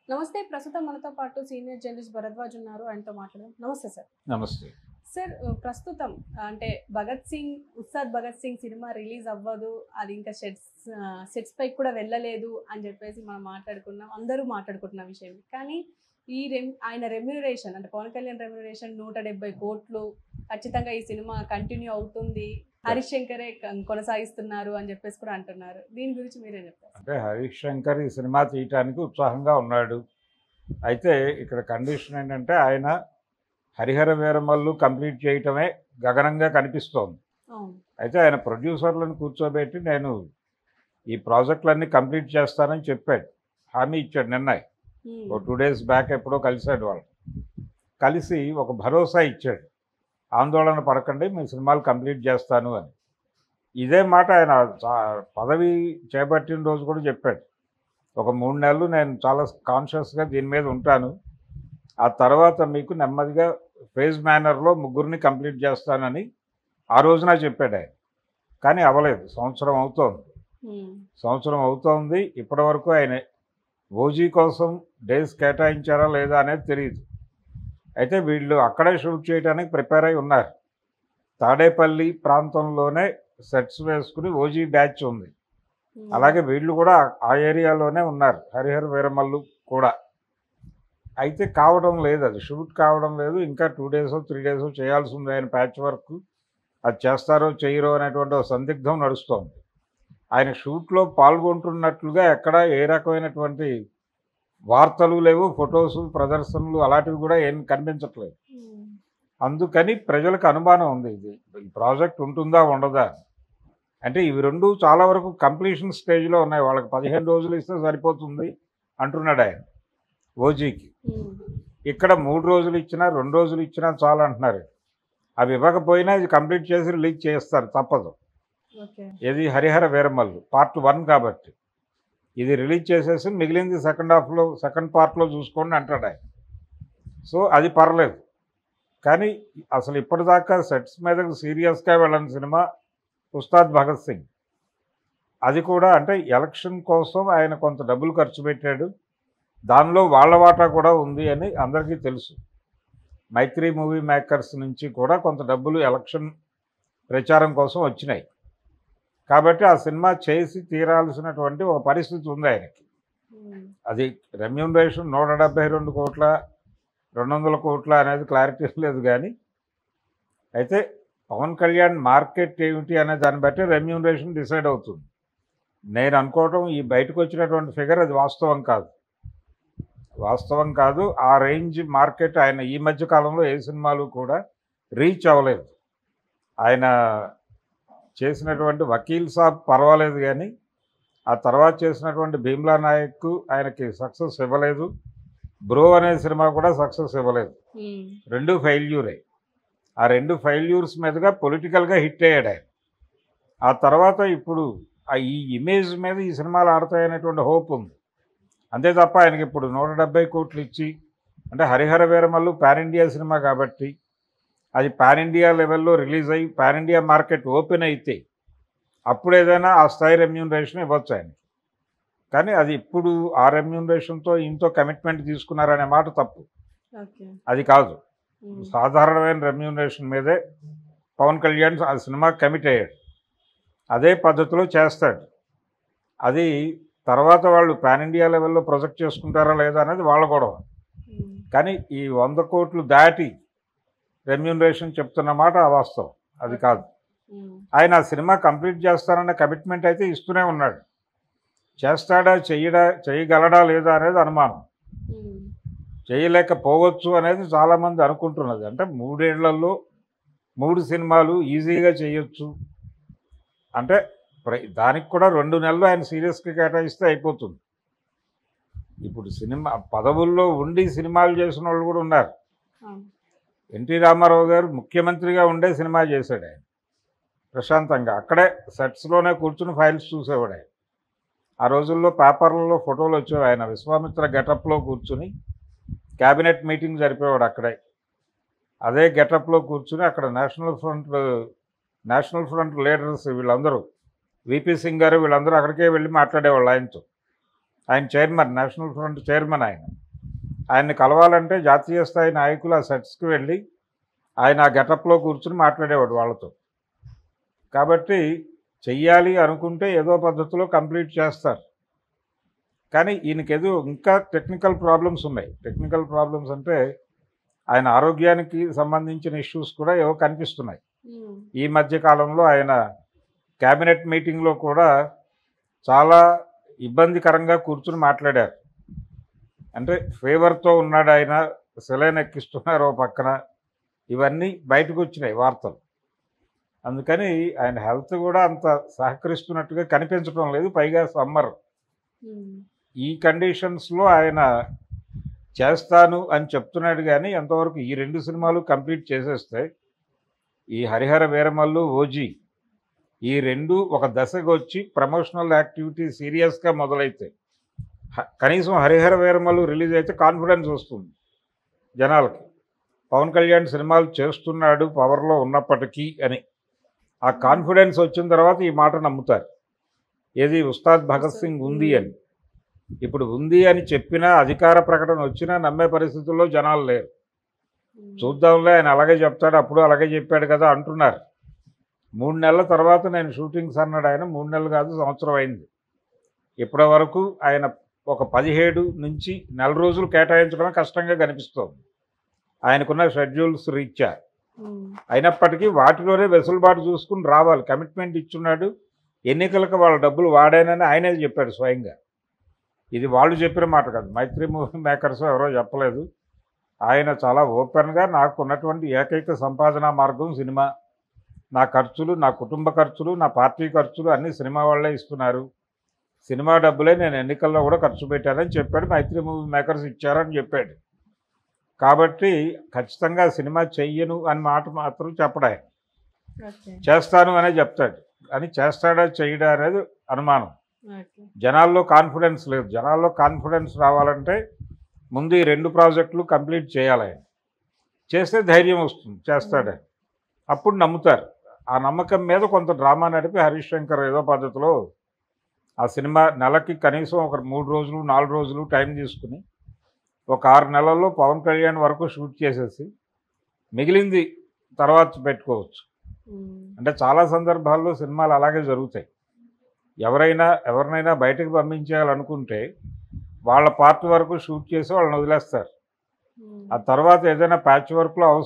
నమస్తే. ప్రస్తుతం మనతో పాటు సీనియర్ జర్నలిస్ట్ భరద్వాజ్ ఉన్నారు. ఆయనతో మాట్లాడదాం. నమస్తే సార్. నమస్తే. సార్ ప్రస్తుతం అంటే ఉస్తాద్ భగత్ సింగ్ సినిమా రిలీజ్ అవ్వదు. అది ఇంకా సెట్స్ పైకి కూడా వెళ్ళలేదు అని చెప్పేసి మనం మాట్లాడుకున్నాం. అందరూ మాట్లాడుకుంటున్న విషయం. కానీ ఆయన రెమ్యూనరేషన్ అంటే పవన్ కళ్యాణ్ రెమ్యూనరేషన్ 170 కోట్లు ఖచ్చితంగా ఈ సినిమా కంటిన్యూ అవుతుంది. హరీష్ శంకరే కొనసాగిస్తున్నారు అని చెప్పేసి కూడా అంటున్నారు. దీని గురించి మీరే చెప్తారు. అంటే హరీష్ శంకర్ ఈ సినిమా తీయటానికి ఉత్సాహంగా ఉన్నాడు. అయితే ఇక్కడ కండిషన్ ఏంటంటే ఆయన హరిహర వీరమల్లు కంప్లీట్ చేయటమే గగనంగా కనిపిస్తోంది. అయితే ఆయన ప్రొడ్యూసర్లను కూర్చోబెట్టి నేను ఈ ప్రాజెక్టులన్నీ కంప్లీట్ చేస్తానని చెప్పాడు, హామీ ఇచ్చాడు. నిన్న 2 days బ్యాక్ ఎప్పుడో కలిశాడు. వాళ్ళు కలిసి ఒక భరోసా ఇచ్చాడు, ఆందోళన పడకండి, మీ సినిమాలు కంప్లీట్ చేస్తాను అని. ఇదే మాట ఆయన పదవి చేపట్టిన రోజు కూడా చెప్పాడు. ఒక 3 నెలలు నేను చాలా కాన్షియస్గా దీని మీద ఉంటాను, ఆ తర్వాత మీకు నెమ్మదిగా ఫేజ్ మేనర్లో 3 కంప్లీట్ చేస్తానని ఆ రోజున చెప్పాడు ఆయన. కానీ అవ్వలేదు. సంవత్సరం అవుతోంది. ఇప్పటి వరకు ఆయన ఓజీ కోసం డేస్ కేటాయించారా లేదా అనేది తెలియదు. అయితే వీళ్ళు అక్కడే షూట్ చేయడానికి ప్రిపేర్ అయి ఉన్నారు. తాడేపల్లి ప్రాంతంలోనే సెట్స్ వేసుకుని ఓజీ బ్యాచ్ ఉంది. అలాగే వీళ్ళు కూడా ఆ ఏరియాలోనే ఉన్నారు, హరిహర వీరమల్లు కూడా. అయితే కావడం లేదు, అది షూట్ కావడం లేదు. ఇంకా 2 days 3 days చేయాల్సి ఉంది ఆయన ప్యాచ్ వర్క్. అది చేస్తారో చేయరో అనేటువంటి ఒక సందిగ్ధం నడుస్తోంది. ఆయన షూట్లో పాల్గొంటున్నట్లుగా ఎక్కడ ఏ రకమైనటువంటి వార్తలు లేవు, ఫొటోసు ప్రదర్శనలు అలాంటివి కూడా ఏం కనిపించట్లేదు. అందుకని ప్రజలకు అనుమానం ఉంది, ఈ ప్రాజెక్ట్ ఉంటుందా ఉండదా. అంటే ఇవి రెండు చాలా వరకు కంప్లీషన్ స్టేజ్లో ఉన్నాయి. వాళ్ళకి 15 రోజులు ఇస్తే సరిపోతుంది అంటున్నాడు ఆయన ఓజీకి. ఇక్కడ 3 రోజులు ఇచ్చినా 2 రోజులు ఇచ్చినా చాలు అంటున్నారు. అవి ఇవ్వకపోయినా ఇది కంప్లీట్ చేసి రిలీజ్ చేస్తారు, తప్పదు. ఇది హరిహర వీరమల్లు పార్ట్ 1 కాబట్టి ఇది రిలీజ్ చేసేసి మిగిలింది సెకండ్ పార్ట్లో చూసుకోండి అంటాడు ఆయన. సో అది పర్లేదు. కానీ అసలు ఇప్పటిదాకా సెట్స్ మీద సీరియస్గా వెళ్ళని సినిమా ఉస్తాద్ భగత్ సింగ్. అది కూడా అంటే ఎలక్షన్ కోసం ఆయన కొంత డబ్బులు ఖర్చు పెట్టాడు, దానిలో వాళ్ళ వాటా కూడా ఉంది అని అందరికీ తెలుసు. మైత్రి మూవీ మేకర్స్ నుంచి కూడా కొంత డబ్బులు ఎలక్షన్ ప్రచారం కోసం వచ్చినాయి. కాబట్టి ఆ సినిమా చేసి తీరాల్సినటువంటి ఒక పరిస్థితి ఉంది ఆయనకి. అది రెమ్యూనరేషన్ 172 కోట్ల 200 కోట్ల అనేది క్లారిటీ లేదు. కానీ అయితే పవన్ కళ్యాణ్ మార్కెట్ ఏమిటి అనే దాన్ని బట్టి రెమ్యూనరేషన్ డిసైడ్ అవుతుంది. నేను అనుకోవటం ఈ బయటకు వచ్చినటువంటి ఫిగర్ అది వాస్తవం కాదు. ఆ రేంజ్ మార్కెట్ ఆయన ఈ మధ్య కాలంలో ఏ సినిమాలు కూడా రీచ్ అవ్వలేదు. ఆయన చేసినటువంటి వకీల్ సాబ్ పర్వాలేదు, కానీ ఆ తర్వాత చేసినటువంటి భీమ్లా నాయక్ ఆయనకి సక్సెస్ ఇవ్వలేదు. బ్రో అనే సినిమా కూడా సక్సెస్ ఇవ్వలేదు. 2 ఫెయిల్యూరే. ఆ 2 ఫెయిల్యూర్స్ మీదుగా పొలిటికల్గా హిట్ అయ్యాడు ఆయన. ఆ తర్వాత ఇప్పుడు ఈ ఇమేజ్ మీద ఈ సినిమాలు ఆడతాయనేటువంటి హోప్ ఉంది. అంతే తప్ప ఆయనకి ఇప్పుడు 170 కోట్లు ఇచ్చి, అంటే Harihara Veeramallu pan India cinema కాబట్టి అది పాన్ ఇండియా లెవెల్లో రిలీజ్ అయ్యి పాన్ ఇండియా మార్కెట్ ఓపెన్ అయితే అప్పుడు ఏదైనా ఆ స్థాయి రెమ్యూనరేషన్ ఇవ్వచ్చు ఆయన. కానీ అది ఇప్పుడు ఆ రెమ్యూనరేషన్తో ఇంతో కమిట్మెంట్ తీసుకున్నారనే మాట తప్పు. అది కాదు, సాధారణమైన రెమ్యూనరేషన్ మీదే పవన్ కళ్యాణ్ ఆ సినిమా కమిట్ అయ్యాడు. అదే పద్ధతిలో చేస్తాడు. అది తర్వాత వాళ్ళు పాన్ ఇండియా లెవెల్లో ప్రొజెక్ట్ చేసుకుంటారా లేదా అనేది వాళ్ళ గొడవ. కానీ ఈ 100 కోట్లు దాటి రెమ్యూనరేషన్ చెప్తున్న మాట అవాస్తవం, అది కాదు. ఆయన ఆ సినిమా కంప్లీట్ చేస్తానన్న కమిట్మెంట్ అయితే ఇస్తూనే ఉన్నాడు. చేస్తాడా చేయగలడా లేదా అనేది అనుమానం. చేయలేకపోవచ్చు అనేది చాలామంది అనుకుంటున్నది. అంటే 3 ఏళ్లలో 3 సినిమాలు ఈజీగా చేయొచ్చు అంటే దానికి కూడా 2 నెలలు ఆయన సీరియస్గా కేటాయిస్తే అయిపోతుంది. ఇప్పుడు సినిమా పదవుల్లో ఉండి సినిమాలు చేసిన వాళ్ళు కూడా ఉన్నారు. ఎన్టీ రామారావు గారు ముఖ్యమంత్రిగా ఉండే సినిమా చేశాడు ఆయన ప్రశాంతంగా. అక్కడే సెట్స్లోనే కూర్చుని ఫైల్స్ చూసేవాడు ఆయన. ఆ రోజుల్లో పేపర్లలో ఫోటోలు వచ్చేవి. ఆయన విశ్వామిత్ర గెటప్లో కూర్చుని క్యాబినెట్ మీటింగ్ జరిపేవాడు అక్కడే. అదే గెటప్లో కూర్చుని అక్కడ నేషనల్ ఫ్రంట్ లీడర్స్ వీళ్ళందరూ, విపి సింగ్ గారు వీళ్ళందరూ అక్కడికే వెళ్ళి మాట్లాడేవాళ్ళు ఆయనతో. ఆయన చైర్మన్, నేషనల్ ఫ్రంట్ చైర్మన్ ఆయన. ఆయన్ని కలవాలంటే జాతీయ స్థాయి నాయకులు ఆ సెట్స్కి వెళ్ళి ఆయన ఆ గెటప్లో కూర్చుని మాట్లాడేవాడు వాళ్ళతో. కాబట్టి చెయ్యాలి అనుకుంటే ఏదో పద్ధతిలో కంప్లీట్ చేస్తారు. కానీ ఈయనకేదో ఇంకా టెక్నికల్ ప్రాబ్లమ్స్ ఉన్నాయి. టెక్నికల్ ప్రాబ్లమ్స్ అంటే ఆయన ఆరోగ్యానికి సంబంధించిన ఇష్యూస్ కూడా ఏవో కనిపిస్తున్నాయి. ఈ మధ్య కాలంలో ఆయన క్యాబినెట్ మీటింగ్లో కూడా చాలా ఇబ్బందికరంగా కూర్చుని మాట్లాడారు. అంటే ఫీవర్తో ఉన్నాడు ఆయన, సెలైన్ ఎక్కిస్తున్నారు ఓ పక్కన, ఇవన్నీ బయటకు వచ్చినాయి వార్తలు. అందుకని ఆయన హెల్త్ కూడా అంత సహకరిస్తున్నట్టుగా కనిపించడం లేదు. పైగా సమ్మర్, ఈ కండిషన్స్లో ఆయన చేస్తాను అని చెప్తున్నాడు. కానీ ఎంతవరకు ఈ 2 సినిమాలు కంప్లీట్ చేసేస్తే ఈ హరిహర వీరమల్లు, ఓజీ ఈ 2 ఒక దశకు వచ్చి ప్రమోషనల్ యాక్టివిటీ సీరియస్గా మొదలైతే కనీసం హరిహర వీరమల్లు రిలీజ్ అయితే కాన్ఫిడెన్స్ వస్తుంది జనాలకి. పవన్ కళ్యాణ్ సినిమాలు చేస్తున్నాడు పవర్లో ఉన్నప్పటికీ అని ఆ కాన్ఫిడెన్స్ వచ్చిన తర్వాత ఈ మాట నమ్ముతారు. ఏది ఉస్తాద్ భగత్ సింగ్ ఉంది అని. ఇప్పుడు ఉంది అని చెప్పినా, అధికార ప్రకటన వచ్చినా నమ్మే పరిస్థితుల్లో జనాలు లేరు. చూద్దాంలే, ఆయన అలాగే చెప్తాడు, అప్పుడు అలాగే చెప్పాడు కదా అంటున్నారు. 3 నెలల తర్వాత నేను షూటింగ్స్ అన్నాడు ఆయన. 3 నెలలు కాదు, సంవత్సరం అయింది. ఇప్పటి వరకు ఆయన ఒక 17 నుంచి నెల రోజులు కేటాయించడమే కష్టంగా కనిపిస్తోంది ఆయనకున్న షెడ్యూల్స్ రీత్యా. అయినప్పటికీ వాటిలోనే వెసులుబాటు చూసుకుని రావాలి. కమిట్మెంట్ ఇచ్చున్నాడు. ఎన్నికలకు వాళ్ళ డబ్బులు వాడానని ఆయనే చెప్పాడు స్వయంగా. ఇది వాళ్ళు చెప్పిన మాట కాదు, మైత్రి మూవీ మేకర్స్ ఎవరో చెప్పలేదు. ఆయన చాలా ఓపెన్గా నాకు ఉన్నటువంటి ఏకైక సంపాదనా మార్గం సినిమా, నా ఖర్చులు, నా కుటుంబ ఖర్చులు, నా పార్టీ ఖర్చులు అన్నీ సినిమా వాళ్ళే ఇస్తున్నారు, సినిమా డబ్బులే నేను ఎన్నికల్లో కూడా ఖర్చు పెట్టానని చెప్పాడు. మైత్రి మూవీ మేకర్స్ ఇచ్చారని చెప్పాడు. కాబట్టి ఖచ్చితంగా సినిమా చెయ్యను అని మాట మాత్రం చెప్పడా, చేస్తాను అనే చెప్తాడు. అని చేస్తాడా చెయ్యడా అనేది అనుమానం. జనాల్లో కాన్ఫిడెన్స్ లేదు. జనాల్లో కాన్ఫిడెన్స్ రావాలంటే ముందు ఈ 2 ప్రాజెక్టులు కంప్లీట్ చేయాలి. ఆయన చేస్తే ధైర్యం వస్తుంది, చేస్తాడని. అప్పుడు నమ్ముతారు. ఆ నమ్మకం మీద కొంత డ్రామా నడిపి హరీష్ శంకర్ ఏదో పద్ధతిలో ఆ సినిమా నెలకి కనీసం ఒక 3 రోజులు 4 రోజులు టైం తీసుకుని ఒక 6 నెలల్లో పవన్ కళ్యాణ్ వరకు షూట్ చేసేసి మిగిలింది తర్వాత పెట్టుకోవచ్చు. అంటే చాలా సందర్భాల్లో సినిమాలు అలాగే జరుగుతాయి. ఎవరినైనా బయటకు పంపించేయాలనుకుంటే వాళ్ళ పార్ట్ వరకు షూట్ చేసి వాళ్ళని వదిలేస్తారు. ఆ తర్వాత ఏదైనా ప్యాచ్ వర్క్లో అవసరం